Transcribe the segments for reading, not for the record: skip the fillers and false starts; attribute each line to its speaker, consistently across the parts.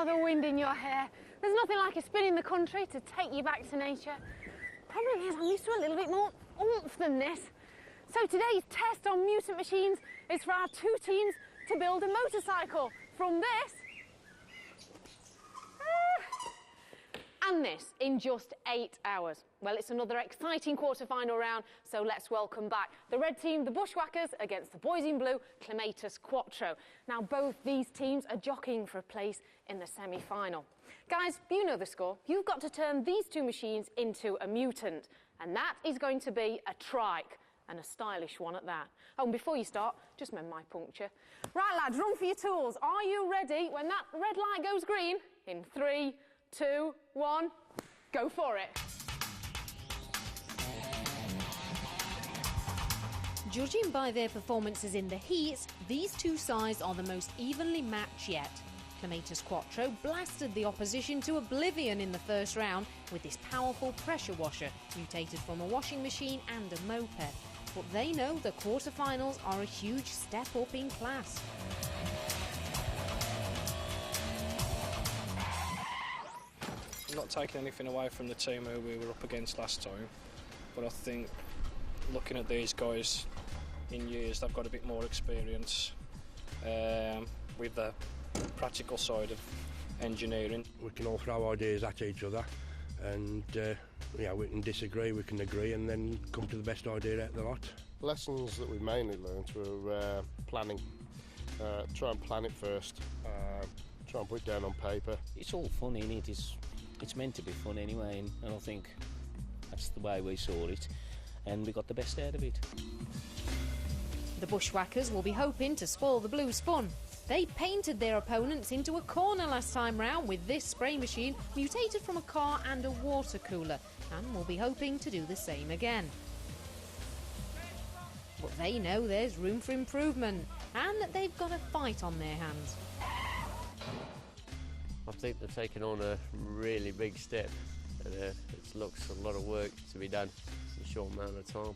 Speaker 1: Oh, the wind in your hair. There's nothing like a spin in the country to take you back to nature. Problem is, I'm used to a little bit more oomph than this. So today's test on Mutant machines is for our two teams to build a motorcycle from this and this in just 8 hours. Well, it's another exciting quarter-final round, so let's welcome back the red team, the Bushwhackers, against the boys in blue, Clematis Quattro. Now, both these teams are jockeying for a place in the semi-final. Guys, you know the score. You've got to turn these two machines into a mutant, and that is going to be a trike, and a stylish one at that. Oh, and before you start, just mend my puncture. Right, lads, run for your tools. Are you ready when that red light goes green? In 3, 2, 1, go for it.
Speaker 2: Judging by their performances in the heats, these two sides are the most evenly matched yet. Clematis Quattro blasted the opposition to oblivion in the first round with this powerful pressure washer, mutated from a washing machine and a moped. But they know the quarterfinals are a huge step up in class.
Speaker 3: I'm not taking anything away from the team who we were up against last time, but I think looking at these guys in years, they've got a bit more experience with the practical side of engineering.
Speaker 4: We can all throw ideas at each other and we can disagree, we can agree and then come to the best idea out of the lot.
Speaker 5: Lessons that we mainly learned were planning. Try and plan it first, try and put it down on paper.
Speaker 6: It's all fun, innit? It's meant to be fun anyway, and I think that's the way we saw it, and we got the best out of it.
Speaker 2: The Bushwhackers will be hoping to spoil the blue spun. They painted their opponents into a corner last time round with this spray machine mutated from a car and a water cooler, and will be hoping to do the same again. But they know there's room for improvement and that they've got a fight on their hands.
Speaker 7: I think they've taken on a really big step and it looks a lot of work to be done in a short amount of time.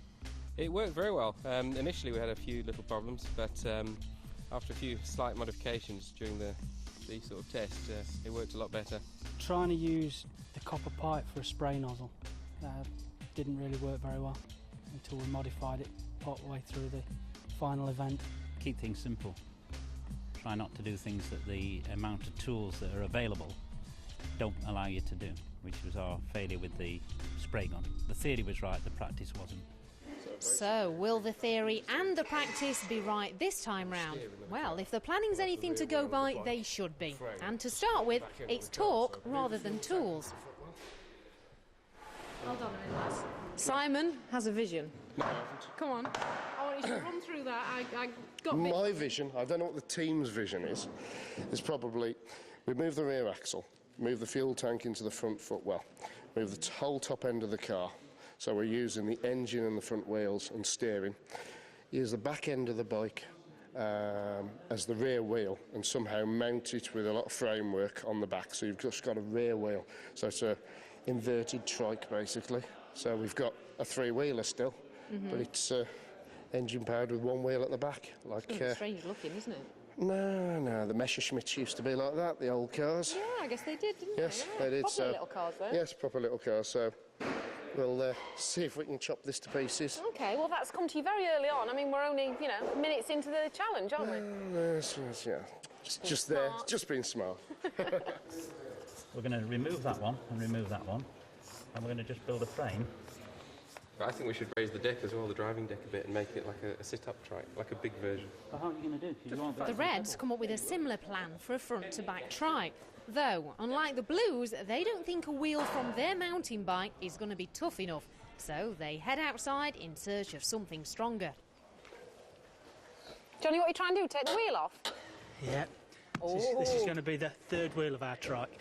Speaker 8: It worked very well. Initially we had a few little problems, but after a few slight modifications during the sort of test, it worked a lot better.
Speaker 9: Trying to use the copper pipe for a spray nozzle didn't really work very well until we modified it part way through the final event.
Speaker 10: Keep things simple. Try not to do things that the amount of tools that are available don't allow you to do, which was our failure with the spray gun. The theory was right, the practice wasn't.
Speaker 2: So, will the theory and the practice be right this time round? Well, if the planning's anything to go by, they should be. And to start with, it's talk rather than tools. Hold on a minute, lads. Simon has a vision.
Speaker 5: No, I haven't.
Speaker 2: Come on. I want you to run through that. I got
Speaker 5: My vision, I don't know what the team's vision is probably we move the rear axle, move the fuel tank into the front footwell, move the whole top end of the car. So we're using the engine and the front wheels and steering. Use the back end of the bike as the rear wheel and somehow mount it with a lot of framework on the back. So you've just got a rear wheel. So it's a inverted trike basically. So we've got a three-wheeler still, but it's engine powered with one wheel at the back. Like
Speaker 2: strange looking, isn't it?
Speaker 5: No, the Messerschmitts used to be like that, the old cars.
Speaker 2: Yeah, I guess they did, didn't
Speaker 5: yes,
Speaker 2: they? Yeah.
Speaker 5: They did.
Speaker 2: Proper little cars, though.
Speaker 5: Yes, proper little cars. So we'll see if we can chop this to pieces.
Speaker 1: OK, well, that's come to you very early on. I mean, we're only, minutes into the challenge, aren't we?
Speaker 5: Yes, yeah. Just there, just being smart.
Speaker 10: We're going to remove that one and remove that one, and we're going to just build a frame.
Speaker 8: I think we should raise the deck as well, the driving deck a bit, and make it like a sit-up trike, like a big version.
Speaker 10: But how are you going to do?
Speaker 2: The Reds come up with a similar plan for a front-to-back trike. Though, unlike the Blues, they don't think a wheel from their mountain bike is going to be tough enough. So they head outside in search of something stronger.
Speaker 1: Johnny, what are you trying to do? Take the wheel off?
Speaker 9: Yeah. This is going to be the third wheel of our trike.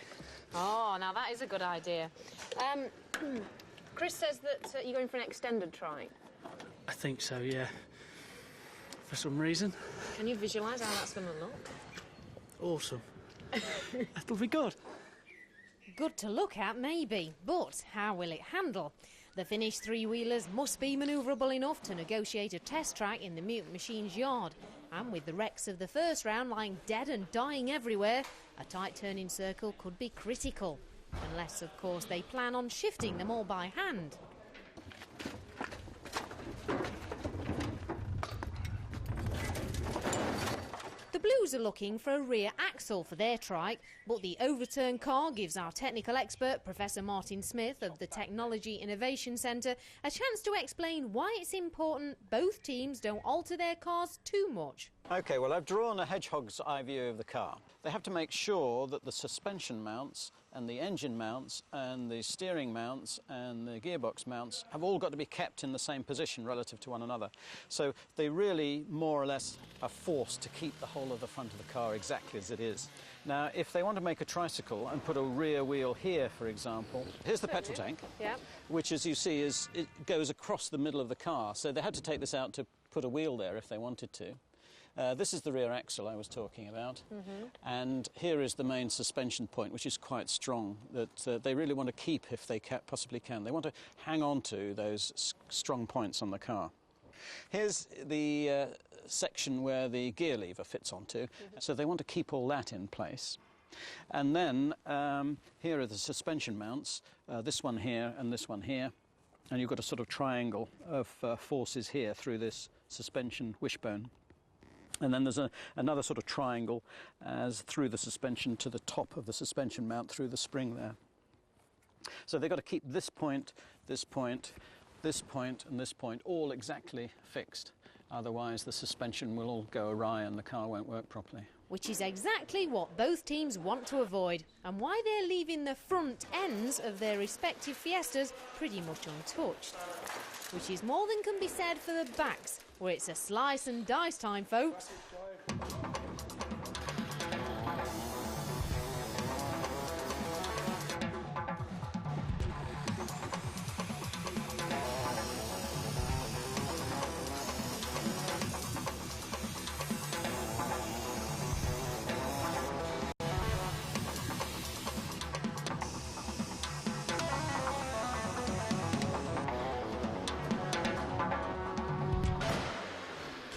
Speaker 1: Oh, now that is a good idea. Chris says that you're going for an extended trike.
Speaker 9: I think so, yeah. For some reason.
Speaker 1: Can you visualise how that's going to look?
Speaker 9: Awesome. That'll be good.
Speaker 2: Good to look at, maybe, but how will it handle? The finished three-wheelers must be manoeuvrable enough to negotiate a test track in the Mutant Machine's yard. And with the wrecks of the first round lying dead and dying everywhere, a tight turning circle could be critical. Unless, of course, they plan on shifting them all by hand. The Blues are looking for a rear axle for their trike, but the overturned car gives our technical expert, Professor Martin Smith of the Technology Innovation Centre, a chance to explain why it's important both teams don't alter their cars too much.
Speaker 11: OK, well, I've drawn a hedgehog's eye view of the car. They have to make sure that the suspension mounts and the engine mounts and the steering mounts and the gearbox mounts have all got to be kept in the same position relative to one another. So they really, more or less, are forced to keep the whole of the front of the car exactly as it is. Now, if they want to make a tricycle and put a rear wheel here, for example, here's the petrol tank, which, as you see, it goes across the middle of the car. So they had to take this out to put a wheel there if they wanted to. This is the rear axle I was talking about, and here is the main suspension point, which is quite strong, that they really want to keep if they possibly can. They want to hang on to those strong points on the car. Here's the section where the gear lever fits onto, so they want to keep all that in place. And then here are the suspension mounts, this one here and this one here, and you've got a sort of triangle of forces here through this suspension wishbone. And then there's another sort of triangle as through the suspension to the top of the suspension mount through the spring there. So they've got to keep this point, this point, this point and this point all exactly fixed. Otherwise the suspension will all go awry and the car won't work properly.
Speaker 2: Which is exactly what both teams want to avoid, and why they're leaving the front ends of their respective Fiestas pretty much untouched. Which is more than can be said for the backs, where it's a slice and dice time, folks.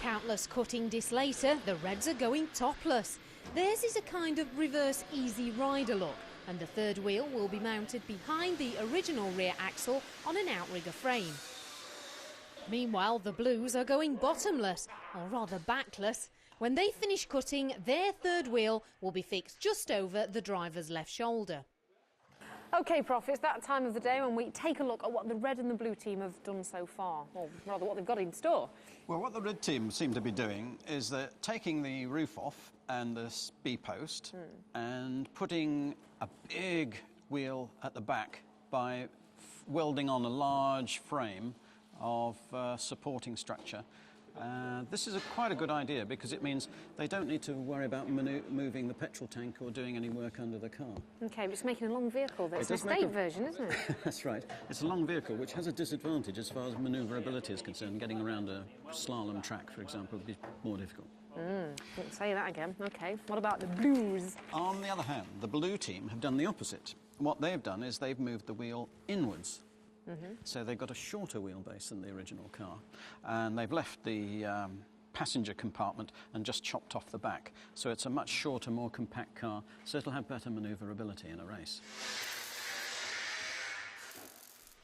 Speaker 2: Countless cuttings later, the Reds are going topless. Theirs is a kind of reverse easy rider look, and the third wheel will be mounted behind the original rear axle on an outrigger frame. Meanwhile, the Blues are going bottomless, or rather backless. When they finish cutting, their third wheel will be fixed just over the driver's left shoulder.
Speaker 1: OK, Prof, it's that time of the day when we take a look at what the red and the blue team have done so far, or rather what they've got in store.
Speaker 11: Well, what the red team seem to be doing is they're taking the roof off and the B-post and putting a big wheel at the back by welding on a large frame of supporting structure. This is quite a good idea because it means they don't need to worry about moving the petrol tank or doing any work under the car.
Speaker 1: OK, but it's making a long vehicle. That's an estate version, isn't it?
Speaker 11: That's right. It's a long vehicle which has a disadvantage as far as manoeuvrability is concerned. Getting around a slalom track, for example, would be more difficult.
Speaker 1: Don't say that again. OK, what about the Blues?
Speaker 11: On the other hand, the blue team have done the opposite. What they've done is they've moved the wheel inwards. So they've got a shorter wheelbase than the original car, and they've left the passenger compartment and just chopped off the back. So it's a much shorter, more compact car, so it'll have better manoeuvrability in a race.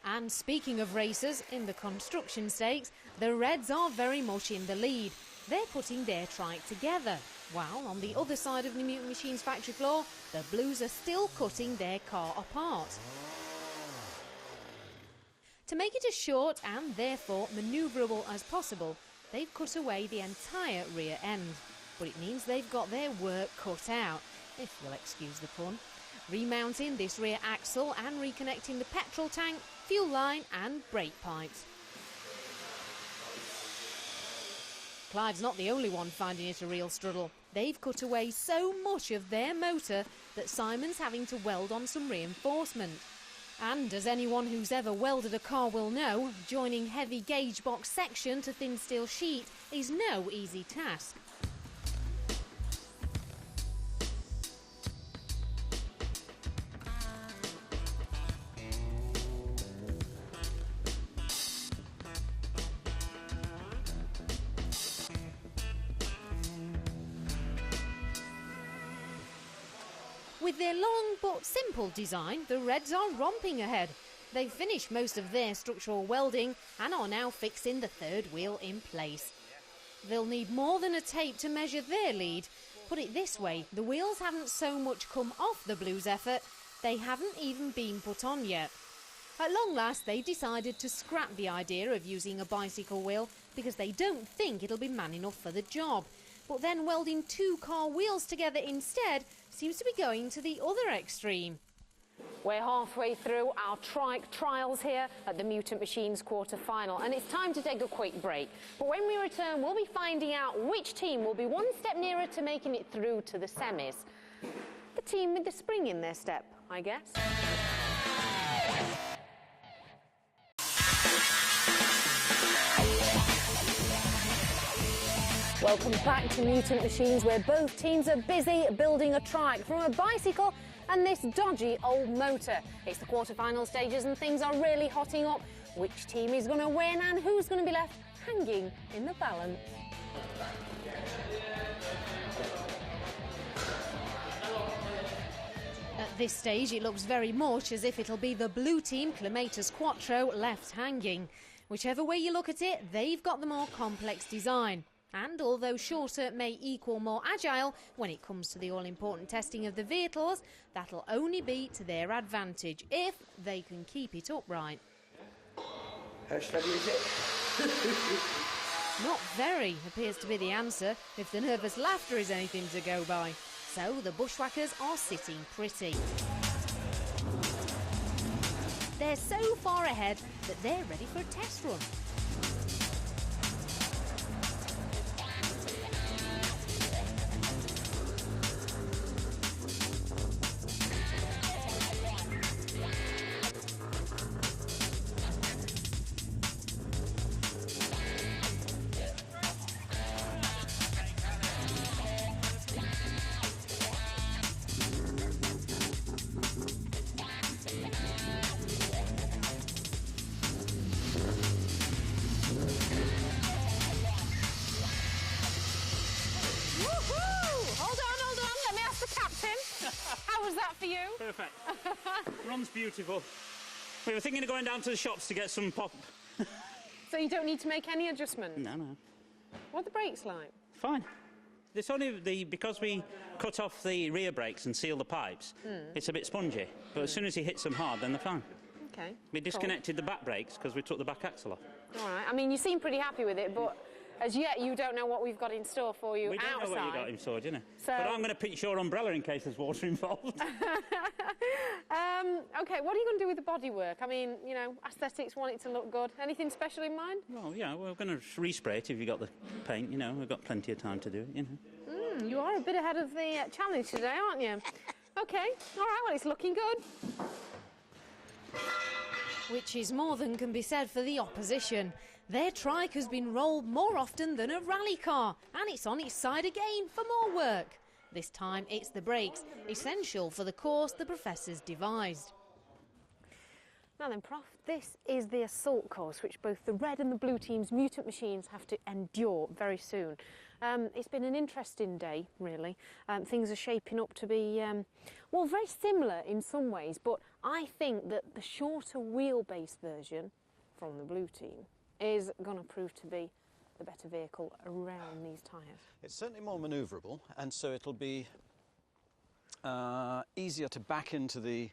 Speaker 2: And speaking of races, in the construction stakes, the Reds are very much in the lead. They're putting their trike together, while on the other side of the Mutant Machine's factory floor, the Blues are still cutting their car apart. To make it as short and therefore manoeuvrable as possible, they've cut away the entire rear end. But it means they've got their work cut out, if you'll excuse the pun. Remounting this rear axle and reconnecting the petrol tank, fuel line and brake pipes. Clive's not the only one finding it a real struggle. They've cut away so much of their motor that Simon's having to weld on some reinforcement. And as anyone who's ever welded a car will know, joining heavy gauge box section to thin steel sheet is no easy task. With their long but simple design, the Reds are romping ahead. They've finished most of their structural welding and are now fixing the third wheel in place. They'll need more than a tape to measure their lead. Put it this way, the wheels haven't so much come off the Blues' effort, they haven't even been put on yet. At long last, they've decided to scrap the idea of using a bicycle wheel because they don't think it'll be man enough for the job. But then welding two car wheels together instead seems to be going to the other extreme.
Speaker 1: We're halfway through our Trike trials here at the Mutant Machines quarter-final, and it's time to take a quick break. But when we return, we'll be finding out which team will be one step nearer to making it through to the semis. The team with the spring in their step, I guess. Welcome back to Mutant Machines, where both teams are busy building a trike from a bicycle and this dodgy old motor. It's the quarter-final stages and things are really hotting up. Which team is going to win and who's going to be left hanging in the balance?
Speaker 2: At this stage, it looks very much as if it'll be the blue team, Clematis Quattro, left hanging. Whichever way you look at it, they've got the more complex design. And although shorter may equal more agile when it comes to the all-important testing of the vehicles, that'll only be to their advantage if they can keep it upright.
Speaker 4: How steady is it?
Speaker 2: Not very, appears to be the answer, if the nervous laughter is anything to go by. So the bushwhackers are sitting pretty. They're so far ahead that they're ready for a test run.
Speaker 1: How was that for you?
Speaker 12: Perfect. Run's beautiful. We were thinking of going down to the shops to get some pop.
Speaker 1: So you don't need to make any adjustment?
Speaker 12: No.
Speaker 1: What are the brakes like?
Speaker 12: Fine. It's only because we cut off the rear brakes and seal the pipes, it's a bit spongy. But as soon as he hits them hard, then they're fine.
Speaker 1: Okay.
Speaker 12: We disconnected the back brakes because we took the back axle off.
Speaker 1: All right. I mean, you seem pretty happy with it, but as yet you don't know what we've got in store for you outside.
Speaker 12: We don't know what you got in store, do you know?
Speaker 1: So...
Speaker 12: But I'm going to pitch your umbrella in case there's water involved.
Speaker 1: OK, what are you going to do with the bodywork? I mean, you know, aesthetics want it to look good. Anything special in mind?
Speaker 12: Well, yeah, we're going to respray it if you've got the paint, you know. We've got plenty of time to do it, you know.
Speaker 1: You are a bit ahead of the challenge today, aren't you? OK, all right, well, it's looking good.
Speaker 2: Which is more than can be said for the opposition. Their trike has been rolled more often than a rally car, and it's on its side again for more work. This time it's the brakes, essential for the course the professors devised.
Speaker 1: Now then, Prof, this is the assault course which both the red and the blue team's Mutant Machines have to endure very soon. It's been an interesting day, really. Things are shaping up to be, well, very similar in some ways, but I think that the shorter wheelbase version from the blue team is going to prove to be the better vehicle around these tyres.
Speaker 11: It's certainly more manoeuvrable, and so it'll be easier to back into the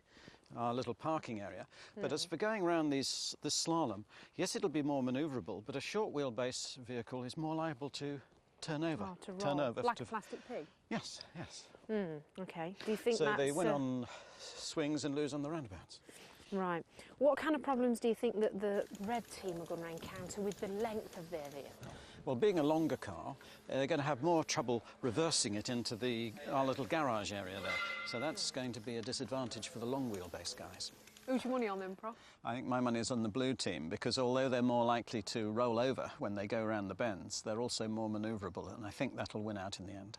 Speaker 11: little parking area. But as for going around this slalom, yes, it'll be more manoeuvrable, but a short wheelbase vehicle is more liable to turn over.
Speaker 1: Oh, to roll.
Speaker 11: Turn over.
Speaker 1: Like a plastic pig?
Speaker 11: Yes, yes.
Speaker 1: OK. Do you think
Speaker 11: so
Speaker 1: that's...
Speaker 11: they win on swings and lose on the roundabouts.
Speaker 1: Right. What kind of problems do you think that the red team are going to encounter with the length of their vehicle?
Speaker 11: Well, being a longer car, they're going to have more trouble reversing it into our little garage area there. So that's going to be a disadvantage for the long wheelbase guys.
Speaker 1: Who's your money on them, Prof?
Speaker 11: I think my money is on the blue team, because although they're more likely to roll over when they go around the bends, they're also more manoeuvrable, and I think that'll win out in the end.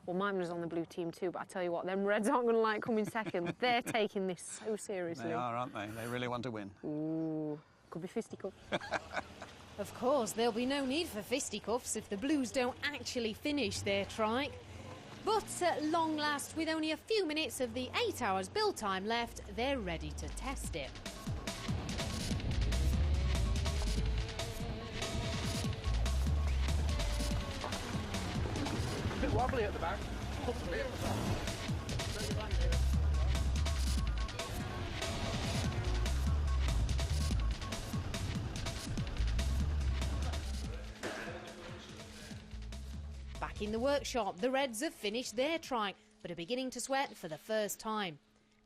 Speaker 1: Well, mine was on the blue team too, but I tell you what, them Reds aren't going to like coming second. They're taking this so seriously.
Speaker 11: They are, aren't they? They really want to win.
Speaker 1: Ooh, could be fisticuffs.
Speaker 2: Of course, there'll be no need for fisticuffs if the Blues don't actually finish their trike. But at long last, with only a few minutes of the 8 hours build time left, they're ready to test it.
Speaker 4: A bit wobbly at the back.
Speaker 2: Back in the workshop, the Reds have finished their trike, but are beginning to sweat for the first time.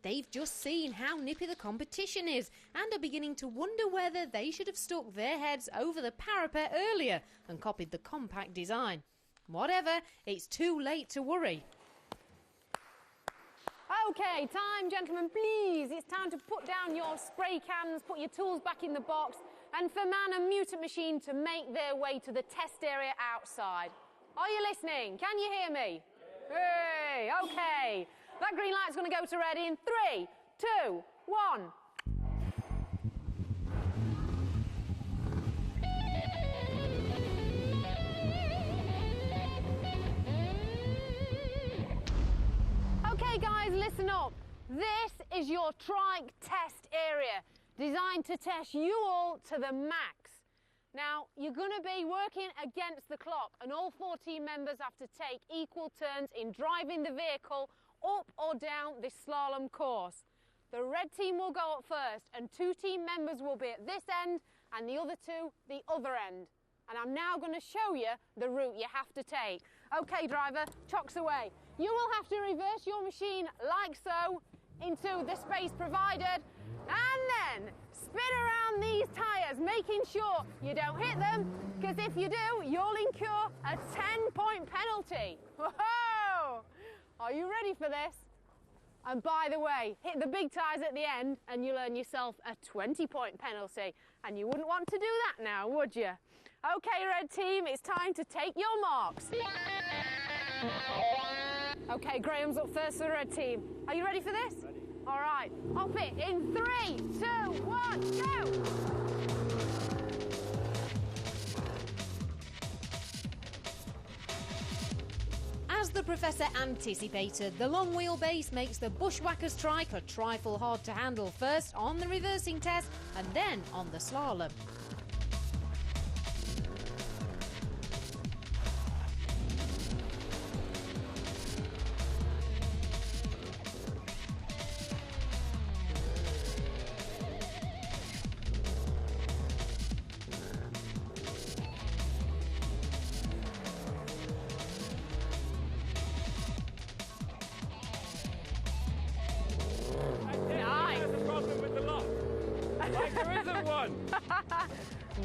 Speaker 2: They've just seen how nippy the competition is and are beginning to wonder whether they should have stuck their heads over the parapet earlier and copied the compact design. Whatever, it's too late to worry.
Speaker 1: OK, time, gentlemen, please. It's time to put down your spray cans, put your tools back in the box, and for Man and Mutant Machine to make their way to the test area outside. Are you listening? Can you hear me? Hey, OK. That green light's going to go to red in 3, 2, 1. OK, guys, listen up. This is your trike test area, designed to test you all to the max. Now, you're going to be working against the clock, and all 4 team members have to take equal turns in driving the vehicle up or down this slalom course. The red team will go up first, and 2 team members will be at this end, and the other 2 the other end. And I'm now going to show you the route you have to take. OK, driver, chocks away. You will have to reverse your machine like so into the space provided, and then spin around these tyres, making sure you don't hit them, because if you do, you'll incur a 10-point penalty. Whoa! Are you ready for this? And by the way, hit the big tyres at the end and you'll earn yourself a 20-point penalty. And you wouldn't want to do that now, would you? OK, red team, it's time to take your marks. OK, Graham's up first for the red team. Are you ready for this? Ready. All right, hop it in 3, 2, 1, go!
Speaker 2: As the Professor anticipated, the long wheelbase makes the Bushwhackers trike a trifle hard to handle, first on the reversing test and then on the slalom.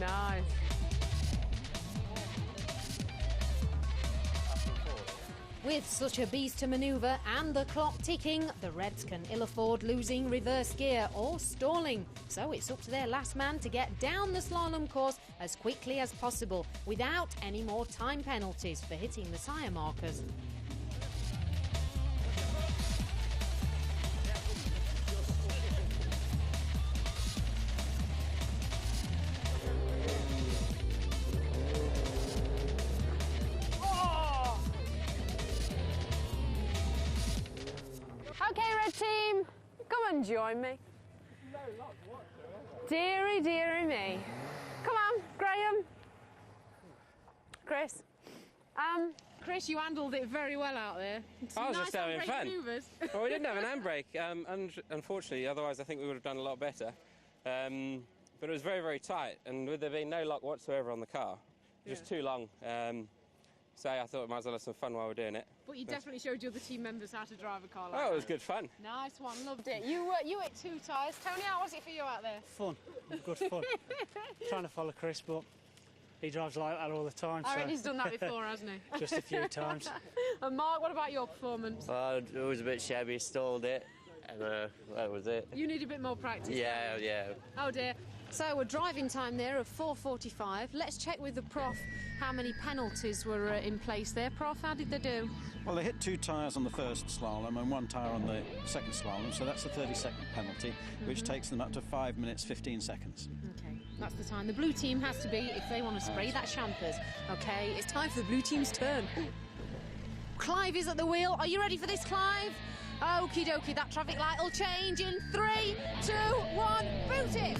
Speaker 1: Nice.
Speaker 2: With such a beast to manoeuvre and the clock ticking, the Reds can ill afford losing reverse gear or stalling. So it's up to their last man to get down the slalom course as quickly as possible without any more time penalties for hitting the tyre markers.
Speaker 1: OK, red team, come and join me. Dearie, dearie me. Come on, Graham. Chris.
Speaker 13: Chris, you handled it very well out there.
Speaker 8: I was just having fun.
Speaker 13: Maneuvers.
Speaker 8: Well, we didn't have an handbrake, unfortunately, otherwise I think we would have done a lot better. But it was very, very tight, and with there being no lock whatsoever on the car, it was just too long. So I thought we might as well have some fun while we're doing it.
Speaker 13: But you definitely showed the other team members how to drive a car like
Speaker 8: that.
Speaker 13: that.
Speaker 8: It was good fun.
Speaker 13: Nice one, loved it. You hit 2 tyres. Tony, how was it for you out there?
Speaker 9: Fun, good fun. Trying to follow Chris, but he drives like that all the time.
Speaker 13: I reckon
Speaker 9: so.
Speaker 13: he's done that before, hasn't he?
Speaker 9: Just a few times.
Speaker 13: And Mark, what about your performance?
Speaker 7: Well, it was a bit shabby, stalled it, and that was it.
Speaker 13: You need a bit more practice.
Speaker 7: Yeah.
Speaker 13: Oh dear.
Speaker 2: So a driving time there of 4:45. Let's check with the Prof how many penalties were in place there. Prof, how did they do?
Speaker 11: Well, they hit 2 tyres on the first slalom and 1 tyre on the second slalom, so that's a 30-second penalty, which takes them up to 5 minutes 15 seconds.
Speaker 2: Okay, that's the time the blue team has to be if they want to spray that champers. Okay, it's time for the blue team's turn. Clive is at the wheel. Are you ready for this, Clive? Okie dokie, that traffic light will change in 3, 2, 1, boot it!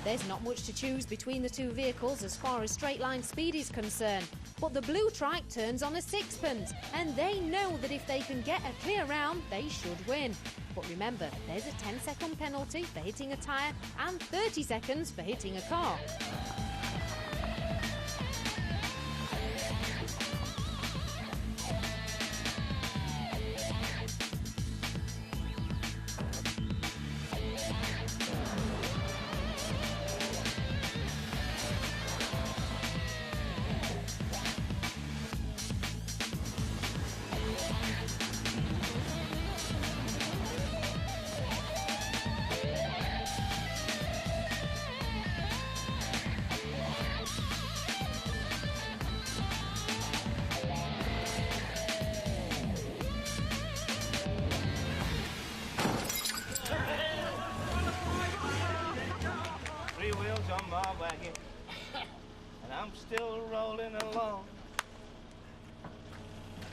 Speaker 2: There's not much to choose between the two vehicles as far as straight line speed is concerned, but the blue trike turns on a sixpence, and they know that if they can get a clear round, they should win. But remember, there's a 10-second penalty for hitting a tyre and 30 seconds for hitting a car.
Speaker 14: On my wagon, and I'm still rolling along.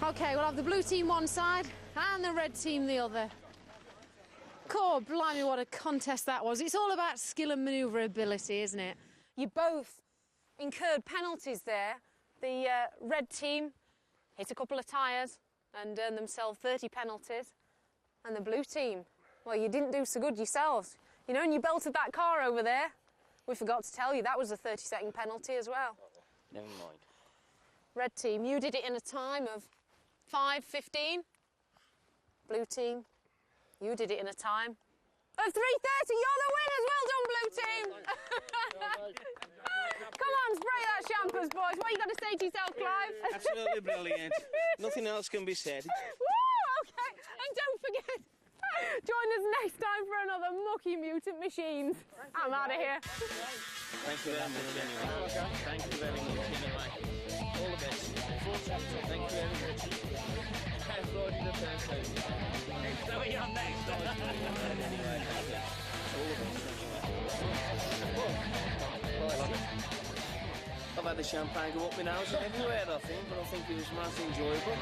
Speaker 1: OK, we'll have the blue team one side and the red team the other. God, blimey, what a contest that was. It's all about skill and manoeuvrability, isn't it? You both incurred penalties there. The red team hit a couple of tyres and earned themselves 30 penalties. And the blue team, well, you didn't do so good yourselves. You know, and you belted that car over there. We forgot to tell you, that was a 30-second penalty as well.
Speaker 6: Never mind.
Speaker 1: Red team, you did it in a time of 5:15. Blue team, you did it in a time of 3:30. You're the winners. Well done, blue team. Come on, spray that champers, boys. What you got to say to yourself, Clive?
Speaker 14: Absolutely brilliant. Nothing else can be said.
Speaker 1: Woo, OK. And don't forget, join us next time for another mucky Mutant Machines. I'm out of here.
Speaker 14: Thank you very much, anyway. Thank you very much, anyway. All the best. Thank you very much. I've brought you the first time.
Speaker 12: So you're on next.
Speaker 14: All the best. I've had the champagne go up my nose and everywhere, I think, but I think it was most enjoyable.